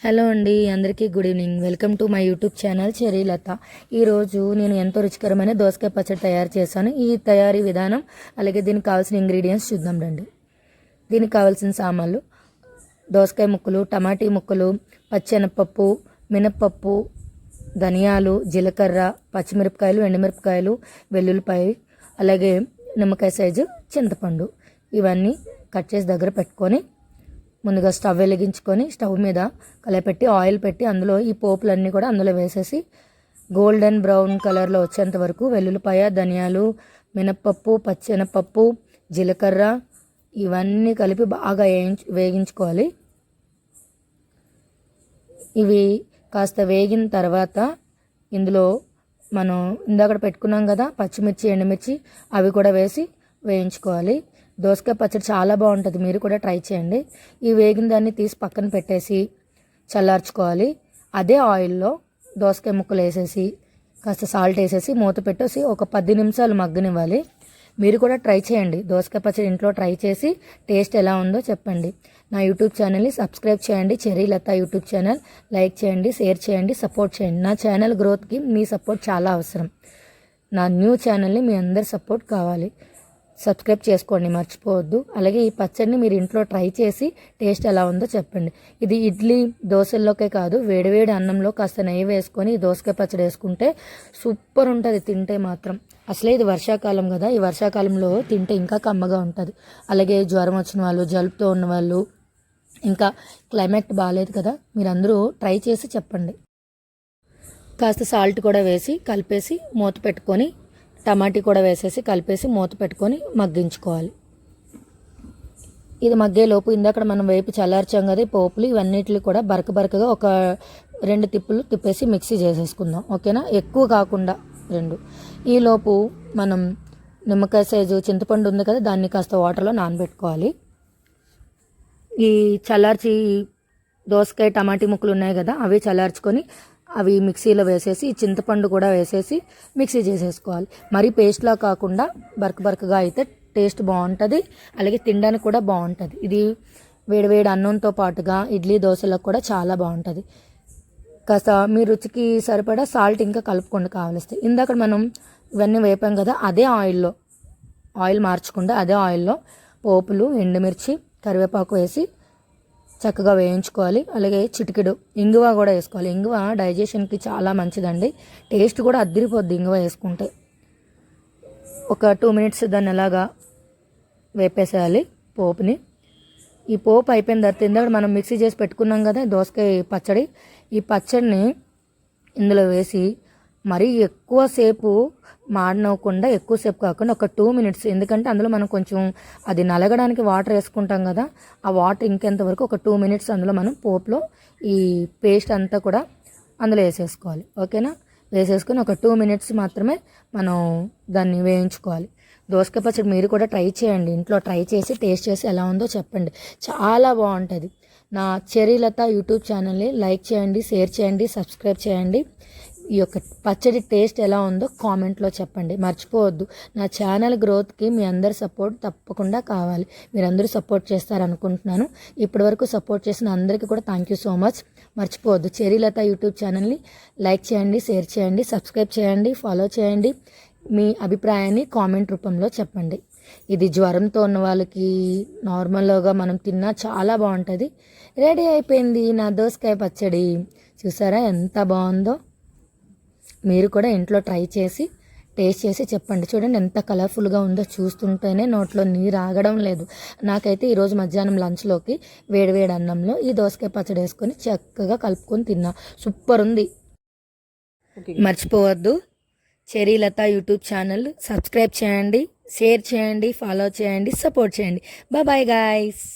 Hello అండి, అందరికీ good evening. Welcome to my YouTube channel Cherilatha. ఈరోజు నేను ఎంతో రుచికరమైన దోసకాయ పచ్చడి తయారు చేశాను. ఈ తయారీ విధానం అలాగే దీనికి కావాల్సిన ఇంగ్రీడియంట్స్ చూద్దాం రండి. దీనికి కావాల్సిన సామాన్లు: దోసకాయ ముక్కలు, టమాటీ ముక్కలు, పచ్చెనపప్పు, మినప్పప్పు, ధనియాలు, జీలకర్ర, పచ్చిమిరపకాయలు, ఎండుమిరపకాయలు, వెల్లుల్లిపాయ, అలాగే నిమ్మకాయ సైజు చింతపండు. ఇవన్నీ కట్ చేసి దగ్గర పెట్టుకొని ముందుగా స్టవ్ వెలిగించుకొని స్టవ్ మీద కలపెట్టి ఆయిల్ పెట్టి అందులో ఈ పోపులన్నీ కూడా అందులో వేసేసి గోల్డెన్ బ్రౌన్ కలర్లో వచ్చేంత వరకు వెల్లుల్లిపాయ, ధనియాలు, మినప్పప్పు, పచ్చెనపప్పు, జీలకర్ర ఇవన్నీ కలిపి బాగా వేగించుకోవాలి. ఇవి కాస్త వేగిన తర్వాత ఇందులో మనం ఇందాక పెట్టుకున్నాం కదా పచ్చిమిర్చి, ఎండుమిర్చి, అవి కూడా వేసి వేయించుకోవాలి. దోసకాయ పచ్చడి చాలా బాగుంటుంది, మీరు కూడా ట్రై చేయండి. ఈ వేగిన దాన్ని తీసి పక్కన పెట్టేసి చల్లార్చుకోవాలి. అదే ఆయిల్లో దోసకాయ ముక్కలు వేసేసి కాస్త సాల్ట్ వేసేసి మూత పెట్టేసి ఒక 10 నిమిషాలు మగ్గనివ్వాలి. మీరు కూడా ట్రై చేయండి. దోసకాయ పచ్చడి ఇంట్లో ట్రై చేసి టేస్ట్ ఎలా ఉందో చెప్పండి. నా యూట్యూబ్ ఛానల్ని సబ్స్క్రైబ్ చేయండి, చెరీలత యూట్యూబ్ ఛానల్. లైక్ చేయండి, షేర్ చేయండి, సపోర్ట్ చేయండి. నా ఛానల్ గ్రోత్కి మీ సపోర్ట్ చాలా అవసరం. నా న్యూ ఛానల్ని మీ అందరి సపోర్ట్ కావాలి. సబ్స్క్రైబ్ చేసుకోండి, మర్చిపోవద్దు. అలాగే ఈ పచ్చడిని మీరు ఇంట్లో ట్రై చేసి టేస్ట్ ఎలా ఉందో చెప్పండి. ఇది ఇడ్లీ, దోశల్లోకే కాదు, వేడివేడి అన్నంలో కాస్త నెయ్యి వేసుకొని ఈ దోసకాయ పచ్చడి వేసుకుంటే సూపర్ ఉంటుంది తింటే మాత్రం. అసలే ఇది వర్షాకాలం కదా, ఈ వర్షాకాలంలో తింటే ఇంకా కమ్మగా ఉంటుంది. అలాగే జ్వరం వచ్చిన వాళ్ళు, జలుబుతో ఉన్నవాళ్ళు, ఇంకా క్లైమేట్ బాగాలేదు కదా, మీరందరూ ట్రై చేసి చెప్పండి. కాస్త సాల్ట్ కూడా వేసి కలిపేసి మూత పెట్టుకొని టమాటీ కూడా వేసేసి కలిపేసి మూత పెట్టుకొని మగ్గించుకోవాలి. ఇది మగ్గేలోపు ఇందాక మనం వేపి చల్లార్చాం కదా పోపులు, ఇవన్నిటిని కూడా బరకగా ఒక 2 తిప్పులు తిప్పేసి మిక్సీ చేసేసుకుందాం. ఓకేనా, ఎక్కువ కాకుండా 2. ఈలోపు మనం నిమ్మకాయ సైజు చింతపండు ఉంది కదా, దాన్ని కాస్త వాటర్లో నానబెట్టుకోవాలి. ఈ చల్లార్చి దోసకాయ టమాటీ ముక్కలు ఉన్నాయి కదా, అవి చల్లార్చుకొని అవి మిక్సీలో వేసేసి చింతపండు కూడా వేసేసి మిక్సీ చేసేసుకోవాలి. మరీ పేస్ట్లా కాకుండా బరకగా అయితే టేస్ట్ బాగుంటుంది, అలాగే తినడానికి కూడా బాగుంటుంది. ఇది వేడివేడి అన్నంతో పాటుగా ఇడ్లీ, దోశలకు కూడా చాలా బాగుంటుంది. కాస్త మీ రుచికి సరిపడా సాల్ట్ ఇంకా కలుపుకోండి కావలిస్తే. ఇందాక మనం ఇవన్నీ వేపాం కదా, అదే ఆయిల్ మార్చకుండా అదే ఆయిల్లో పోపులు, ఎండుమిర్చి, కరివేపాకు వేసి చక్కగా వేయించుకోవాలి. అలాగే చిటికెడు ఇంగువ కూడా వేసుకోవాలి. ఇంగువ డైజెషన్కి చాలా మంచిదండి, టేస్ట్ కూడా అద్దిరిపోద్ది ఇంగువ వేసుకుంటే. ఒక 2 మినిట్స్ దాన్ని అలాగా వేపేసేయాలి పోపుని. ఈ పోపు అయిపోయిన తర్వాత ఇందాక మనం మిక్సీ చేసి పెట్టుకున్నాం కదా దోసకాయ పచ్చడి, ఈ పచ్చడిని ఇందులో వేసి మరీ ఎక్కువసేపు మాడనవ్వకుండా, ఎక్కువసేపు కాకుండా ఒక 2 మినిట్స్, ఎందుకంటే అందులో మనం కొంచెం అది నలగడానికి వాటర్ వేసుకుంటాం కదా, ఆ వాటర్ ఇంకెంతవరకు ఒక 2 మినిట్స్ అందులో మనం పోపులో ఈ పేస్ట్ అంతా కూడా అందులో వేసేసుకోవాలి. ఓకేనా, వేసేసుకొని ఒక 2 మినిట్స్ మాత్రమే మనం దాన్ని వేయించుకోవాలి. దోసకాయ పచ్చడి మీరు కూడా ట్రై చేయండి, ఇంట్లో ట్రై చేసి టేస్ట్ చేసి ఎలా ఉందో చెప్పండి, చాలా బాగుంటుంది. నా చెరీలత యూట్యూబ్ ఛానల్ని లైక్ చేయండి, షేర్ చేయండి, సబ్స్క్రైబ్ చేయండి. ఈ యొక్క పచ్చడి టేస్ట్ ఎలా ఉందో కామెంట్లో చెప్పండి, మర్చిపోవద్దు. నా ఛానల్ గ్రోత్కి మీ అందరి సపోర్ట్ తప్పకుండా కావాలి. మీరందరూ సపోర్ట్ చేస్తారనుకుంటున్నాను. ఇప్పటివరకు సపోర్ట్ చేసిన అందరికీ కూడా థ్యాంక్ యూ సో మచ్. మర్చిపోవద్దు, చెరీలత యూట్యూబ్ ఛానల్ని లైక్ చేయండి, షేర్ చేయండి, సబ్స్క్రైబ్ చేయండి, ఫాలో చేయండి. మీ అభిప్రాయాన్ని కామెంట్ రూపంలో చెప్పండి. ఇది జ్వరంతో ఉన్న వాళ్ళకి నార్మల్గా మనం తిన్నా చాలా బాగుంటుంది. రెడీ అయిపోయింది నా దోసకాయ పచ్చడి. చూసారా ఎంత బాగుందో? మీరు కూడా ఇంట్లో ట్రై చేసి టేస్ట్ చేసి చెప్పండి. చూడండి ఎంత కలర్ఫుల్గా ఉందో, చూస్తుంటేనే నోట్లో నీరు ఆగడం లేదు. నాకైతే ఈరోజు మధ్యాహ్నం లంచ్లోకి వేడివేడి అన్నంలో ఈ దోసకాయ పచ్చడి వేసుకొని చక్కగా కలుపుకొని తిన్నా, సూపర్ ఉంది. మర్చిపోవద్దు, చెరీలత యూట్యూబ్ ఛానల్ సబ్స్క్రైబ్ చేయండి, షేర్ చేయండి, ఫాలో చేయండి, సపోర్ట్ చేయండి. Bye guys.